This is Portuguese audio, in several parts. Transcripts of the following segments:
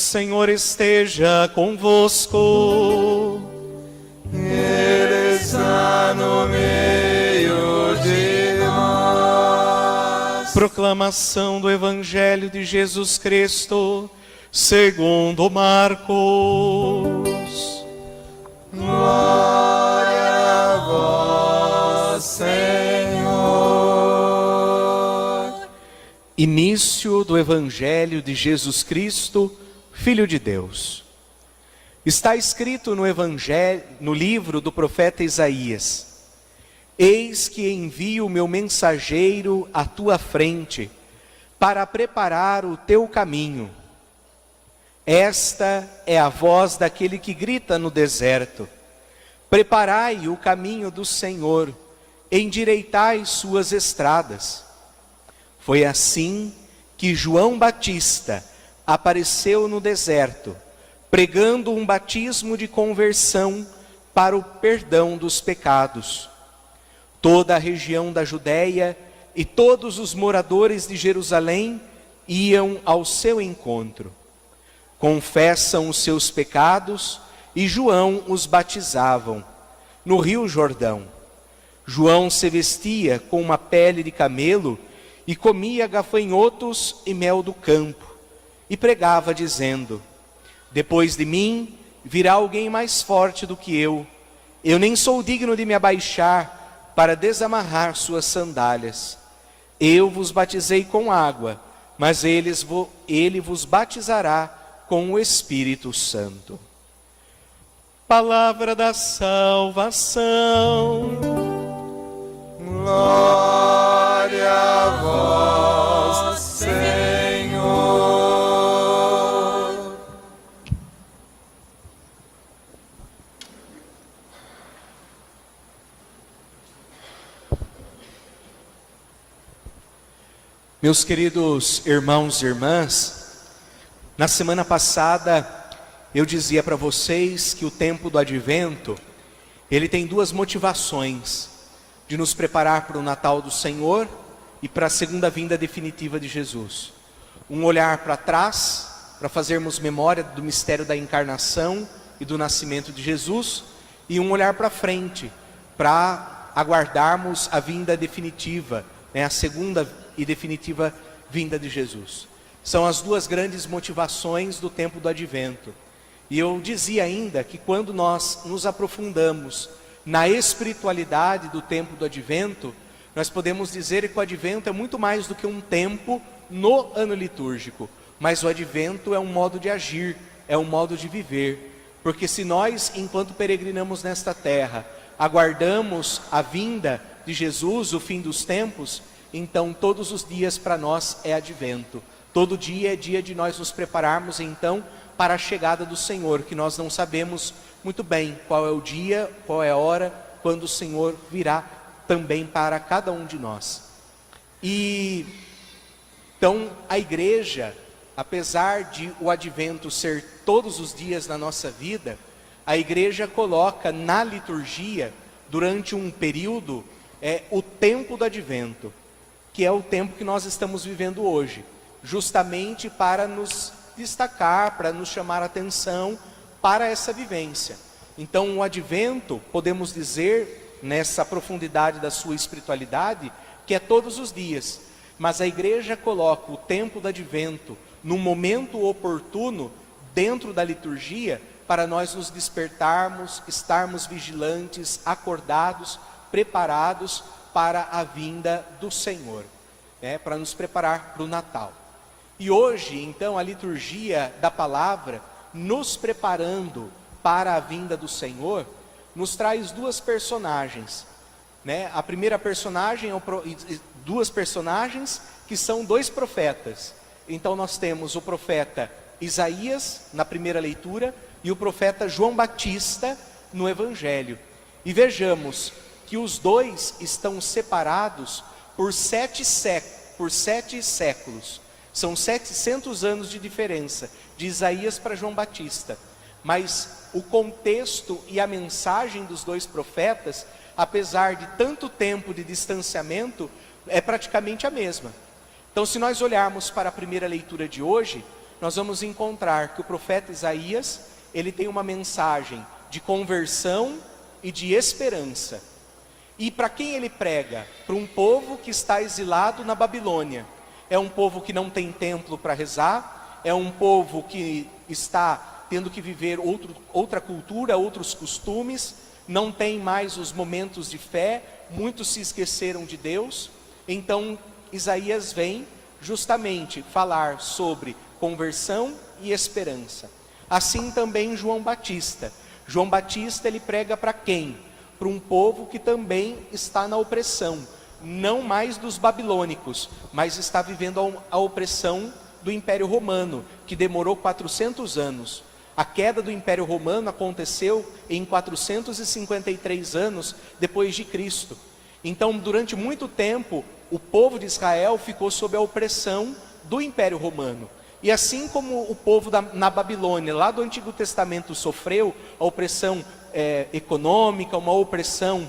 Senhor esteja convosco. Ele está no meio de nós. Proclamação do Evangelho de Jesus Cristo, segundo Marcos. Glória a vós, Senhor. Início do Evangelho de Jesus Cristo, Filho de Deus. Está escrito no Evangelho, no livro do profeta Isaías: Eis que envio o meu mensageiro à tua frente, para preparar o teu caminho. Esta é a voz daquele que grita no deserto: preparai o caminho do Senhor, endireitai suas estradas. Foi assim que João Batista apareceu no deserto, pregando um batismo de conversão para o perdão dos pecados. Toda a região da Judéia e todos os moradores de Jerusalém iam ao seu encontro. Confessam os seus pecados e João os batizavam no rio Jordão. João se vestia com uma pele de camelo e comia gafanhotos e mel do campo, e pregava dizendo: depois de mim virá alguém mais forte do que eu nem sou digno de me abaixar para desamarrar suas sandálias. Eu vos batizei com água, mas ele vos batizará com o Espírito Santo. Palavra da salvação. Glória a vós, Senhor. Meus queridos irmãos e irmãs, na semana passada eu dizia para vocês que o tempo do Advento, ele tem duas motivações: de nos preparar para o Natal do Senhor e para a segunda vinda definitiva de Jesus. Um olhar para trás, para fazermos memória do mistério da encarnação e do nascimento de Jesus, e um olhar para frente, para aguardarmos a vinda definitiva, a segunda e definitiva vinda de Jesus. São as duas grandes motivações do tempo do Advento. E eu dizia ainda que quando nós nos aprofundamos na espiritualidade do tempo do Advento, nós podemos dizer que o Advento é muito mais do que um tempo no ano litúrgico, mas o Advento é um modo de agir, é um modo de viver, porque se nós, enquanto peregrinamos nesta terra, aguardamos a vinda de Jesus, o fim dos tempos, então todos os dias para nós é Advento. Todo dia é dia de nós nos prepararmos então para a chegada do Senhor, que nós não sabemos muito bem qual é o dia, qual é a hora, quando o Senhor virá também para cada um de nós. E então a igreja, apesar de o Advento ser todos os dias na nossa vida, a igreja coloca na liturgia, durante um período, o tempo do Advento, que é o tempo que nós estamos vivendo hoje, justamente para nos destacar, para nos chamar a atenção para essa vivência. Então o Advento, podemos dizer, nessa profundidade da sua espiritualidade, que é todos os dias, mas a igreja coloca o tempo do Advento num momento oportuno dentro da liturgia, para nós nos despertarmos, estarmos vigilantes, acordados, preparados para a vinda do Senhor, para nos preparar para o Natal. E hoje, então, a liturgia da palavra, nos preparando para a vinda do Senhor, nos traz duas personagens. A primeira personagem, duas personagens que são dois profetas. Então nós temos o profeta Isaías, na primeira leitura, e o profeta João Batista, no Evangelho. E vejamos que os dois estão separados por 7 séculos. São 700 anos de diferença, de Isaías para João Batista. Mas o contexto e a mensagem dos dois profetas, apesar de tanto tempo de distanciamento, é praticamente a mesma. Então, se nós olharmos para a primeira leitura de hoje, nós vamos encontrar que o profeta Isaías, ele tem uma mensagem de conversão e de esperança. E para quem ele prega? Para um povo que está exilado na Babilônia. É um povo que não tem templo para rezar, é um povo que está tendo que viver outra cultura, outros costumes, não tem mais os momentos de fé, muitos se esqueceram de Deus. Então Isaías vem justamente falar sobre conversão e esperança. Assim também João Batista. João Batista, ele prega para quem? Para um povo que também está na opressão, não mais dos babilônicos, mas está vivendo a opressão do Império Romano, que demorou 400 anos. A queda do Império Romano aconteceu em 453 anos depois de Cristo. Então, durante muito tempo, o povo de Israel ficou sob a opressão do Império Romano. E assim como o povo na Babilônia, lá do Antigo Testamento, sofreu a opressão econômica, uma opressão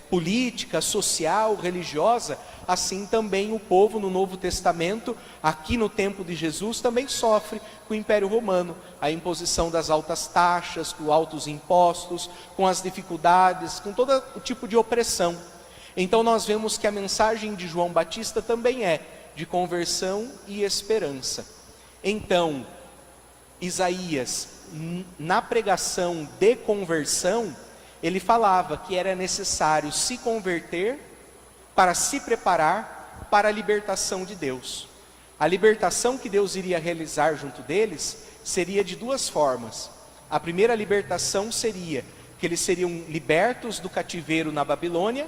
política, social, religiosa, assim também o povo no Novo Testamento, aqui no tempo de Jesus, também sofre com o Império Romano, a imposição das altas taxas, com altos impostos, com as dificuldades, com todo o tipo de opressão. Então nós vemos que a mensagem de João Batista também é de conversão e esperança. Então, Isaías, na pregação de conversão, ele falava que era necessário se converter para se preparar para a libertação de Deus. A libertação que Deus iria realizar junto deles seria de duas formas. A primeira libertação seria que eles seriam libertos do cativeiro na Babilônia,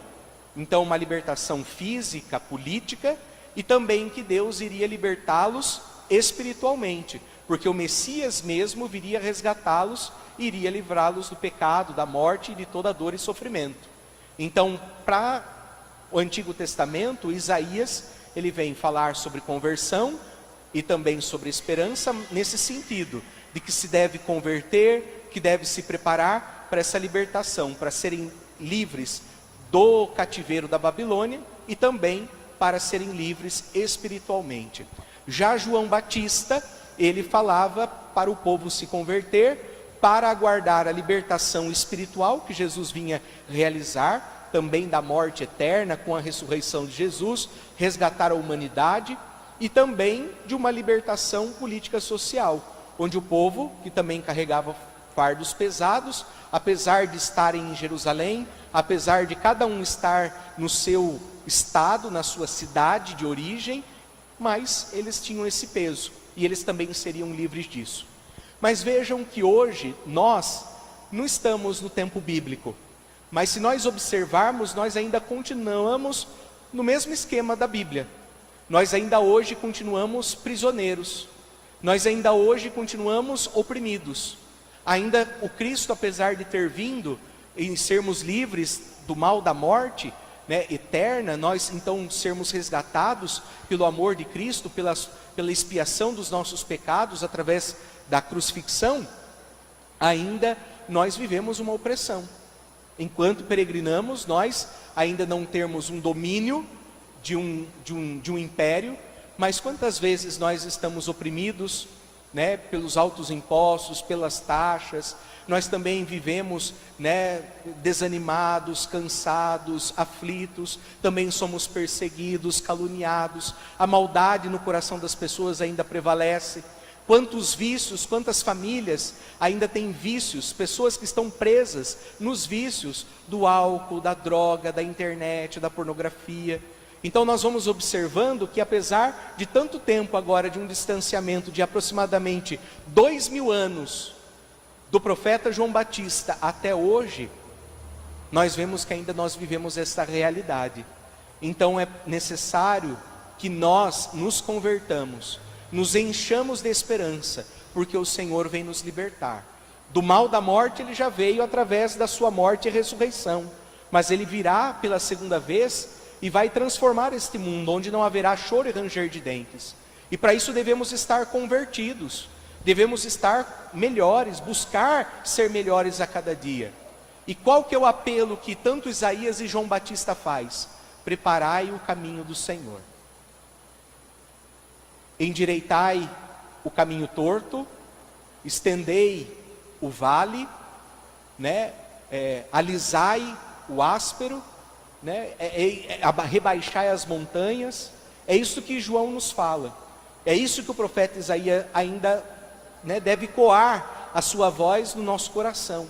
então uma libertação física, política, e também que Deus iria libertá-los espiritualmente, porque o Messias mesmo viria resgatá-los, iria livrá-los do pecado, da morte e de toda dor e sofrimento. Então, para o Antigo Testamento, Isaías, ele vem falar sobre conversão e também sobre esperança, nesse sentido, de que se deve converter, que deve se preparar para essa libertação, para serem livres do cativeiro da Babilônia e também para serem livres espiritualmente. Já João Batista, ele falava para o povo se converter, para aguardar a libertação espiritual que Jesus vinha realizar, também da morte eterna com a ressurreição de Jesus, resgatar a humanidade, e também de uma libertação política social, onde o povo, que também carregava fardos pesados, apesar de estarem em Jerusalém, apesar de cada um estar no seu estado, na sua cidade de origem, mas eles tinham esse peso, e eles também seriam livres disso. Mas vejam que hoje nós não estamos no tempo bíblico, mas se nós observarmos, nós ainda continuamos no mesmo esquema da Bíblia. Nós ainda hoje continuamos prisioneiros, nós ainda hoje continuamos oprimidos. Ainda o Cristo, apesar de ter vindo em sermos livres do mal da morte, eterna, nós então sermos resgatados pelo amor de Cristo, pela expiação dos nossos pecados através da crucifixão, ainda nós vivemos uma opressão. Enquanto peregrinamos, nós ainda não temos um domínio de um império, mas quantas vezes nós estamos oprimidos, pelos altos impostos, pelas taxas. Nós também vivemos, desanimados, cansados, aflitos, também somos perseguidos, caluniados, a maldade no coração das pessoas ainda prevalece. Quantos vícios, quantas famílias ainda têm vícios, pessoas que estão presas nos vícios do álcool, da droga, da internet, da pornografia. Então nós vamos observando que apesar de tanto tempo agora, de um distanciamento de aproximadamente 2000 anos, do profeta João Batista até hoje, nós vemos que ainda nós vivemos essa realidade. Então é necessário que nós nos convertamos, nos enchamos de esperança, porque o Senhor vem nos libertar. Do mal da morte ele já veio através da sua morte e ressurreição, mas ele virá pela segunda vez e vai transformar este mundo, onde não haverá choro e ranger de dentes. E para isso devemos estar convertidos, devemos estar melhores, buscar ser melhores a cada dia. E qual que é o apelo que tanto Isaías e João Batista faz? Preparai o caminho do Senhor. Endireitai o caminho torto, estendei o vale, né? Alisai o áspero, né? Rebaixai as montanhas. É isso que João nos fala. É isso que o profeta Isaías ainda, né, deve coar a sua voz no nosso coração.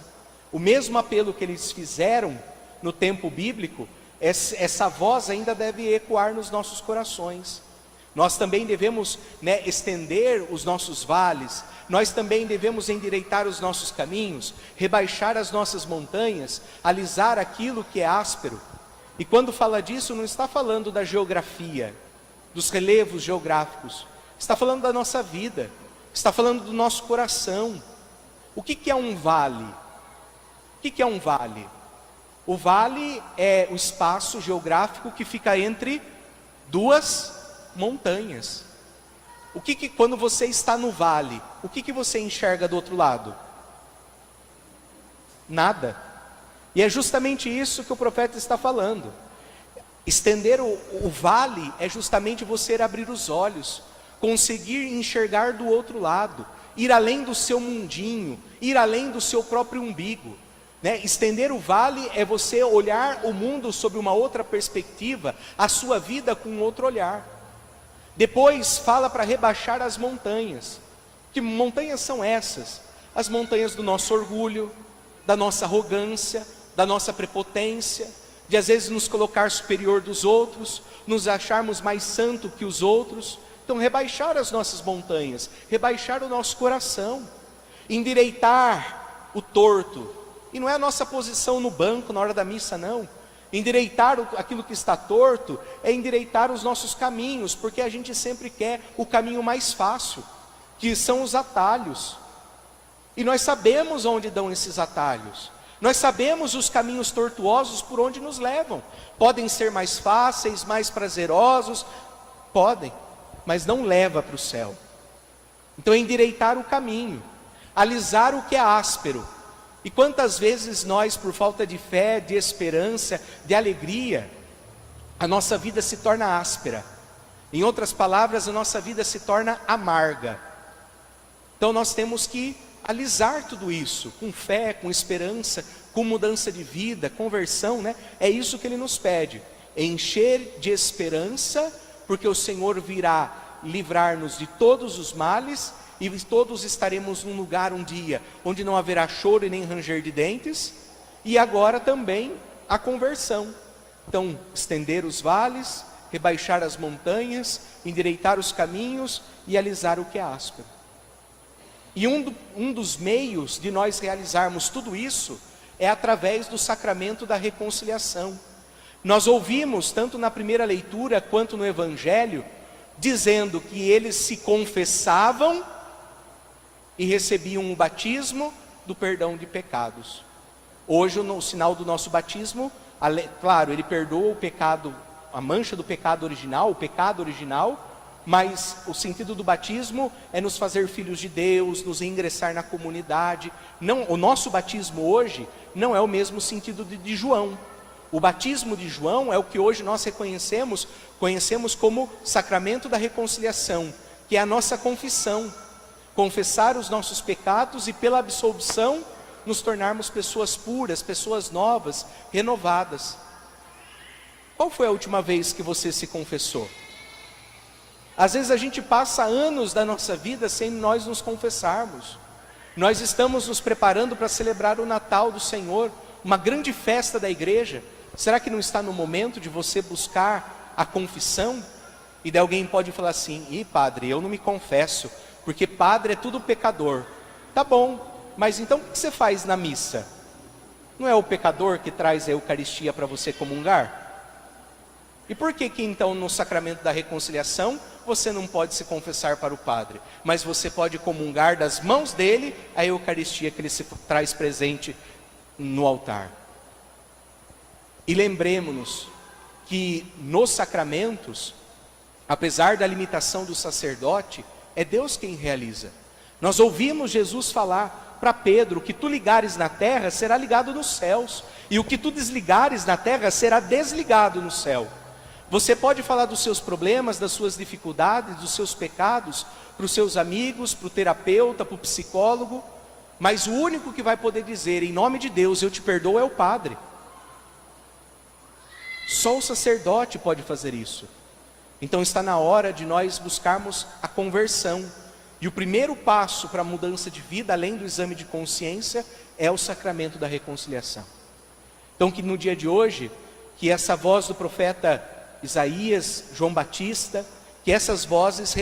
O mesmo apelo que eles fizeram no tempo bíblico, essa voz ainda deve ecoar nos nossos corações. Nós também devemos, né, estender os nossos vales, nós também devemos endireitar os nossos caminhos, rebaixar as nossas montanhas, alisar aquilo que é áspero. E quando fala disso, não está falando da geografia, dos relevos geográficos, está falando da nossa vida, está falando do nosso coração. O que é um vale? O que é um vale? O vale é o espaço geográfico que fica entre duas montanhas. Quando você está no vale, o que você enxerga do outro lado? Nada. E é justamente isso que o profeta está falando. Estender o vale é justamente você abrir os olhos, conseguir enxergar do outro lado, ir além do seu mundinho, ir além do seu próprio umbigo, né? Estender o vale é você olhar o mundo sob uma outra perspectiva, a sua vida com um outro olhar. Depois fala para rebaixar as montanhas. Que montanhas são essas? As montanhas do nosso orgulho, da nossa arrogância, da nossa prepotência, de às vezes nos colocar superior dos outros, nos acharmos mais santo que os outros. Então rebaixar as nossas montanhas, rebaixar o nosso coração, endireitar o torto. E não é a nossa posição no banco na hora da missa, não. Endireitar aquilo que está torto é endireitar os nossos caminhos, porque a gente sempre quer o caminho mais fácil, que são os atalhos. E nós sabemos onde dão esses atalhos. Nós sabemos os caminhos tortuosos por onde nos levam. Podem ser mais fáceis, mais prazerosos, podem, mas não leva para o céu. Então é endireitar o caminho, alisar o que é áspero. E quantas vezes nós, por falta de fé, de esperança, de alegria, a nossa vida se torna áspera. Em outras palavras, a nossa vida se torna amarga. Então nós temos que alisar tudo isso, com fé, com esperança, com mudança de vida, conversão, né? É isso que Ele nos pede, encher de esperança, porque o Senhor virá livrar-nos de todos os males, e todos estaremos num lugar um dia, onde não haverá choro e nem ranger de dentes, e agora também a conversão. Então, estender os vales, rebaixar as montanhas, endireitar os caminhos e alisar o que é áspero. E um dos meios de nós realizarmos tudo isso é através do sacramento da reconciliação. Nós ouvimos, tanto na primeira leitura quanto no Evangelho, dizendo que eles se confessavam e recebiam o batismo do perdão de pecados. Hoje, no sinal do nosso batismo, claro, ele perdoa o pecado, a mancha do pecado original, o pecado original, mas o sentido do batismo é nos fazer filhos de Deus, nos ingressar na comunidade. Não, o nosso batismo hoje não é o mesmo sentido de João. O batismo de João é o que hoje nós conhecemos como sacramento da reconciliação, que é a nossa confissão. Confessar os nossos pecados e pela absolvição nos tornarmos pessoas puras, pessoas novas, renovadas. Qual foi a última vez que você se confessou? Às vezes a gente passa anos da nossa vida sem nós nos confessarmos. Nós estamos nos preparando para celebrar o Natal do Senhor, uma grande festa da igreja. Será que não está no momento de você buscar a confissão? E daí alguém pode falar assim: ih, padre, eu não me confesso, porque padre é tudo pecador. Tá bom, mas então o que você faz na missa? Não é o pecador que traz a Eucaristia para você comungar? E por que então no sacramento da reconciliação você não pode se confessar para o padre, mas você pode comungar das mãos dele a Eucaristia que ele se traz presente no altar? E lembremos-nos que nos sacramentos, apesar da limitação do sacerdote, é Deus quem realiza. Nós ouvimos Jesus falar para Pedro: o que tu ligares na terra será ligado nos céus, e o que tu desligares na terra será desligado no céu. Você pode falar dos seus problemas, das suas dificuldades, dos seus pecados, para os seus amigos, para o terapeuta, para o psicólogo, mas o único que vai poder dizer, em nome de Deus, eu te perdoo, é o padre. Só o sacerdote pode fazer isso. Então está na hora de nós buscarmos a conversão. E o primeiro passo para a mudança de vida, além do exame de consciência, é o sacramento da reconciliação. Então que no dia de hoje, que essa voz do profeta Isaías, João Batista, que essas vozes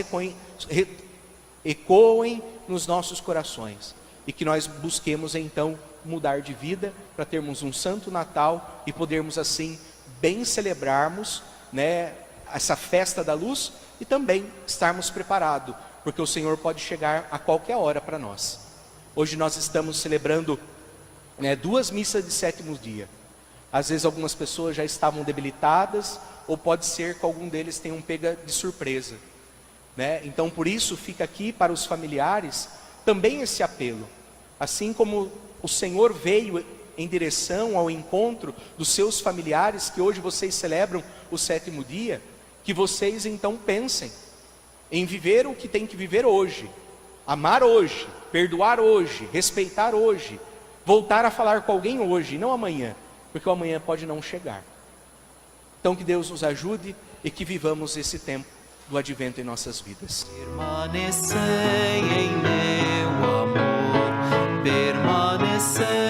ecoem nos nossos corações. E que nós busquemos então mudar de vida, para termos um santo Natal e podermos assim bem celebrarmos, né, essa festa da luz e também estarmos preparados, porque o Senhor pode chegar a qualquer hora para nós. Hoje nós estamos celebrando 2 missas de sétimo dia. Às vezes algumas pessoas já estavam debilitadas, ou pode ser que algum deles tenham pega de surpresa, né? Então por isso fica aqui para os familiares também esse apelo. Assim como o Senhor veio em direção ao encontro dos seus familiares, que hoje vocês celebram o sétimo dia, que vocês então pensem em viver o que tem que viver hoje, amar hoje, perdoar hoje, respeitar hoje, voltar a falar com alguém hoje, não amanhã, porque o amanhã pode não chegar. Então que Deus nos ajude e que vivamos esse tempo do advento em nossas vidas. Permanecei em meu amor, permanecei.